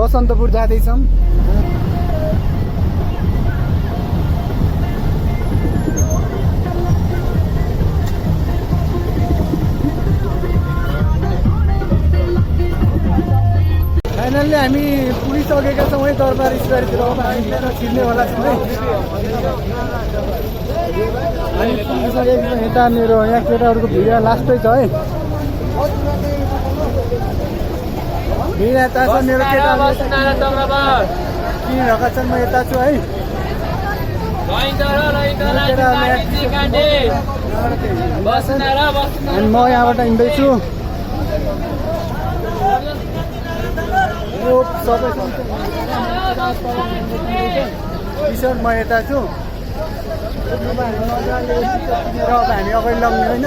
बसन्तपुर जाँदैछौँ। फाइनल्ली हामी पुगिसकेका छौँ है दरबार स्क्वायरतिर। अब हामी छिर्ने होला छौँ है। हामी पुगिसकेको छौँ। यता मेरो यहाँ केटाहरूको भिड लास्टै छ है। भिड यता छ मेरो केटाहरू किनिरहेका छन्। म यता छु है। अनि म यहाँबाट हिँड्दैछु। सबै टिसर्ट म यता छु। अब हामी अगाडि लग्ने होइन।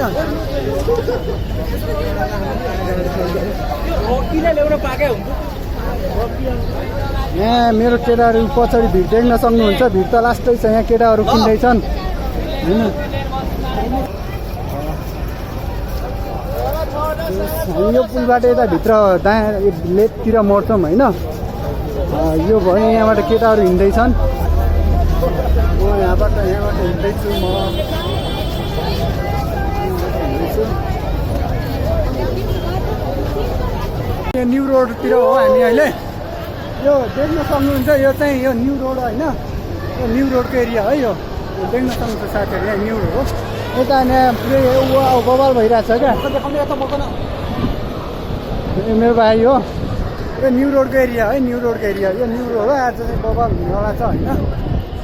यहाँ मेरो केटाहरू पछाडि भिड देख्न सक्नुहुन्छ। भिड त लास्टै छ। यहाँ केटाहरू किन्दैछन् होइन। हामी यो पुलबाट यता भित्र दायाँ लेफ्टतिर मोड्छौँ होइन। यो भयो यहाँबाट केटाहरू हिँड्दैछन्। म यहाँबाट हिँड्दैछु। म यो न्यू रोडतिर हो हामी अहिले। यो देख्न सक्नुहुन्छ यो चाहिँ यो न्यू रोड होइन। यो न्यू रोडको एरिया है। यो देख्न सक्नुहुन्छ साथीहरू यहाँ न्यू रोड हो। यता यहाँ पुरै बवाल भइरहेको छ क्या। मेरो भाइ हो। यो न्यू रोडको एरिया है। न्यू रोडको एरिया यो न्यू रोड हो। आज चाहिँ बवाल हुनेवाला छ होइन।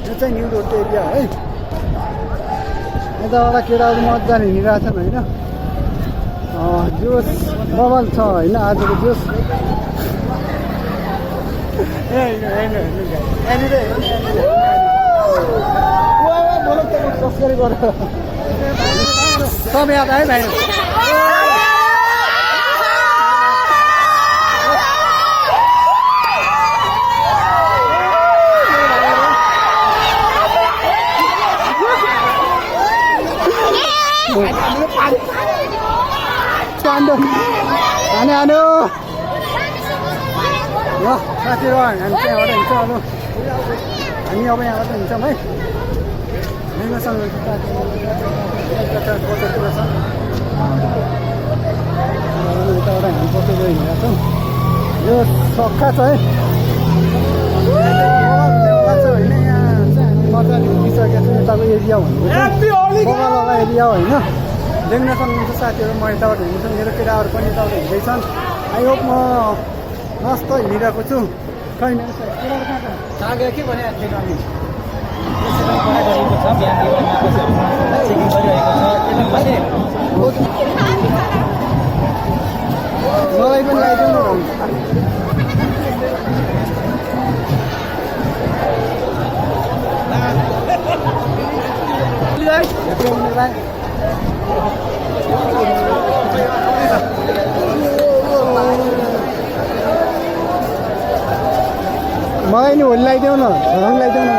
यो चाहिँ न्यू रोडको एरिया है। यताबाट केटाहरू मजाले हिँडिरहेछन् होइन। जोस बवाल छ होइन आजको जोस। सब याद आयो भाइ। आनो ल साथीहरू हामी चाहिँ यहाँबाट हिँड्छौँ। अब हामी अब यहाँबाट हिँड्छौँ है। हिँड्नसँग यताबाट हामी पछि गएर हिँडेका छौँ। यो सक्खा छ है। होइन यहाँ चाहिँ हामी मजाले पुगिसकेका छौँ। यताको एरिया भनेको बगालवाला एरिया होइन। देख्न सक्नुहुन्छ साथीहरू। म यताबाट हिँड्छु। मेरो केटाहरू पनि यताबाट हिँड्दैछन्। आई होप म मस्त हिँडिरहेको छु। छैन कहाँ गयो के भनेको थिएन। अनि मलाई पनि लगाइदेऊ न। मलाई नि होली लगाइदेऊ न। रङ लगाइदेऊ न।